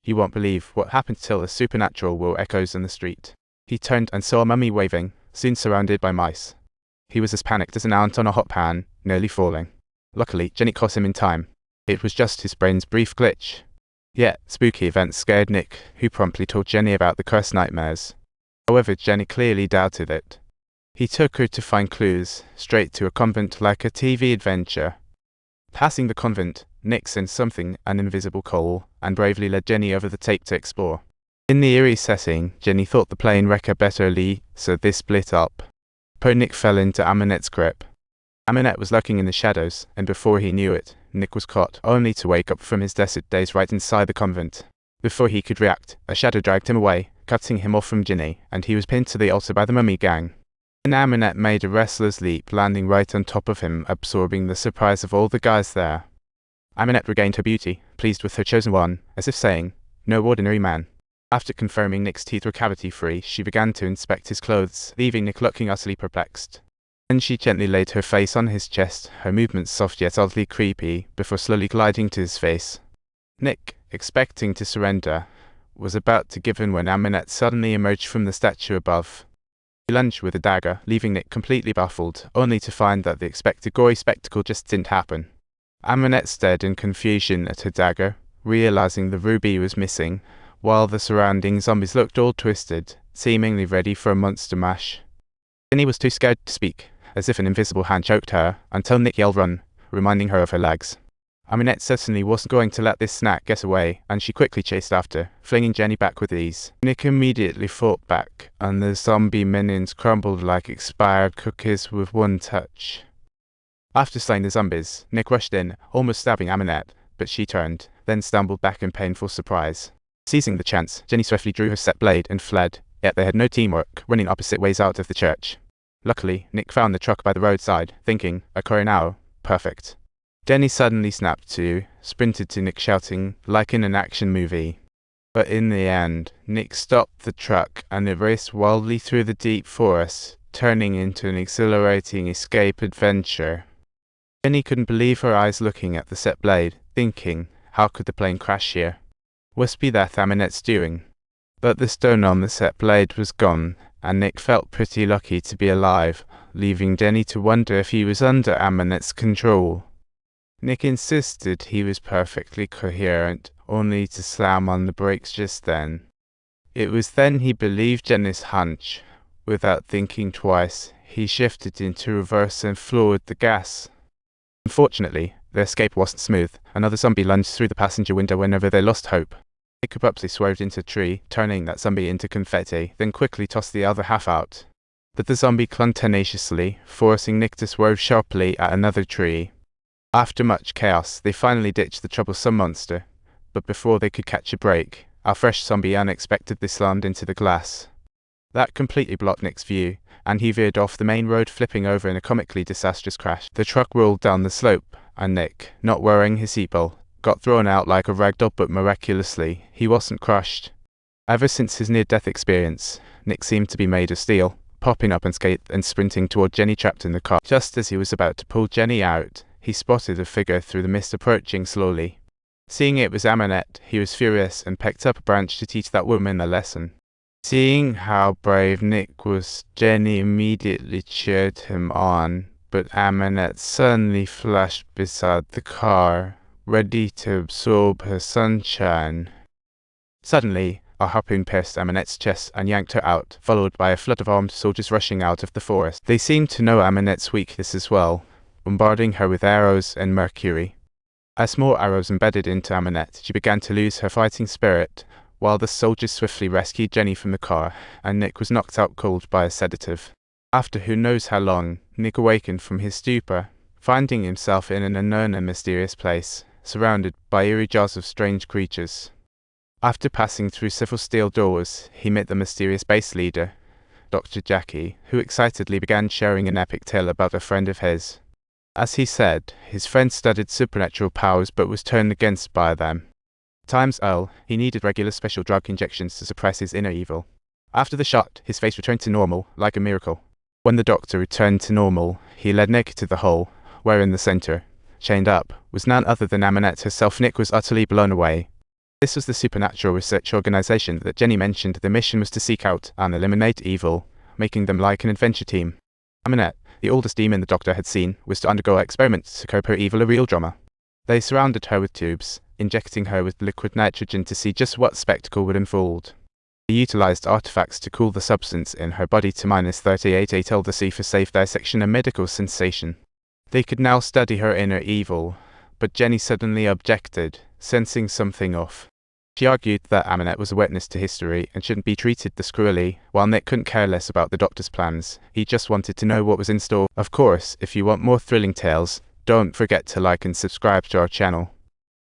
You won't believe what happened till the supernatural will echoes in the street. He turned and saw a mummy waving, soon surrounded by mice. He was as panicked as an ant on a hot pan, nearly falling. Luckily, Jenny caught him in time. It was just his brain's brief glitch. Yet, spooky events scared Nick, who promptly told Jenny about the cursed nightmares. However, Jenny clearly doubted it. He took her to find clues, straight to a convent like a TV adventure. Passing the convent, Nick sensed something, an invisible coal, and bravely led Jenny over the tape to explore. In the eerie setting, Jenny thought the plane wreck her betterly, so they split up. Poor Nick fell into Ahmanet's grip. Ahmanet was lurking in the shadows, and before he knew it, Nick was caught, only to wake up from his desert daze right inside the convent. Before he could react, a shadow dragged him away, cutting him off from Jenny, and he was pinned to the altar by the mummy gang. And Ahmanet made a restless leap, landing right on top of him, absorbing the surprise of all the guys there. Ahmanet regained her beauty, pleased with her chosen one, as if saying, "No ordinary man." After confirming Nick's teeth were cavity-free, she began to inspect his clothes, leaving Nick looking utterly perplexed. Then she gently laid her face on his chest, her movements soft yet oddly creepy, before slowly gliding to his face. Nick, expecting to surrender, was about to give in when Ahmanet suddenly emerged from the statue above. He lunged with a dagger, leaving Nick completely baffled, only to find that the expected gory spectacle just didn't happen. Ahmanet stared in confusion at her dagger, realizing the ruby was missing, while the surrounding zombies looked all twisted, seemingly ready for a monster mash. Jenny was too scared to speak, as if an invisible hand choked her, until Nick yelled "run," reminding her of her legs. Ahmanet certainly wasn't going to let this snack get away, and she quickly chased after, flinging Jenny back with ease. Nick immediately fought back, and the zombie minions crumbled like expired cookies with one touch. After slaying the zombies, Nick rushed in, almost stabbing Ahmanet, but she turned, then stumbled back in painful surprise. Seizing the chance, Jenny swiftly drew her set blade and fled, yet they had no teamwork, running opposite ways out of the church. Luckily, Nick found the truck by the roadside, thinking, "A car now, perfect." Jenny suddenly snapped to, sprinted to Nick shouting, like in an action movie. But in the end, Nick stopped the truck and it raced wildly through the deep forest, turning into an exhilarating escape adventure. Jenny couldn't believe her eyes looking at the set blade, thinking, how could the plane crash here? Must be that Ahmanet's doing. But the stone on the set blade was gone, and Nick felt pretty lucky to be alive, leaving Jenny to wonder if he was under Ahmanet's control. Nick insisted he was perfectly coherent, only to slam on the brakes just then. It was then he believed Jenny's hunch. Without thinking twice, he shifted into reverse and floored the gas. Unfortunately, their escape wasn't smooth. Another zombie lunged through the passenger window whenever they lost hope. Nick abruptly swerved into a tree, turning that zombie into confetti, then quickly tossed the other half out. But the zombie clung tenaciously, forcing Nick to swerve sharply at another tree. After much chaos, they finally ditched the troublesome monster. But before they could catch a break, a fresh zombie unexpectedly slammed into the glass. That completely blocked Nick's view, and he veered off the main road, flipping over in a comically disastrous crash. The truck rolled down the slope, and Nick, not wearing his seatbelt, got thrown out like a ragdoll, but miraculously, he wasn't crushed. Ever since his near-death experience, Nick seemed to be made of steel, popping up unscathed and sprinting toward Jenny trapped in the car. Just as he was about to pull Jenny out, he spotted a figure through the mist approaching slowly. Seeing it was Ahmanet, he was furious and picked up a branch to teach that woman a lesson. Seeing how brave Nick was, Jenny immediately cheered him on, but Ahmanet suddenly flashed beside the car, ready to absorb her sunshine. Suddenly, a harpoon pierced Ahmanet's chest and yanked her out, followed by a flood of armed soldiers rushing out of the forest. They seemed to know Ahmanet's weakness as well, bombarding her with arrows and mercury. As more arrows embedded into Ahmanet, she began to lose her fighting spirit, while the soldiers swiftly rescued Jenny from the car, and Nick was knocked out cold by a sedative. After who knows how long, Nick awakened from his stupor, finding himself in an unknown and mysterious place, surrounded by eerie jaws of strange creatures. After passing through several steel doors, he met the mysterious base leader, Dr. Jackie, who excitedly began sharing an epic tale about a friend of his. As he said, his friend studied supernatural powers but was turned against by them. Times Earl, he needed regular special drug injections to suppress his inner evil. After the shot, his face returned to normal, like a miracle. When the doctor returned to normal, he led Nick to the hole, where in the center, chained up, was none other than Ahmanet herself. Nick was utterly blown away. This was the supernatural research organization that Jenny mentioned. The mission was to seek out and eliminate evil, making them like an adventure team. Ahmanet, the oldest demon the Doctor had seen, was to undergo experiments to cope her evil a real drama. They surrounded her with tubes, injecting her with liquid nitrogen to see just what spectacle would unfold. They utilized artifacts to cool the substance in her body to -38 ATL for safe dissection and medical sensation. They could now study her inner evil, but Jenny suddenly objected, sensing something off. She argued that Ahmanet was a witness to history and shouldn't be treated this cruelly, while Nick couldn't care less about the Doctor's plans. He just wanted to know what was in store. Of course, if you want more thrilling tales, don't forget to like and subscribe to our channel.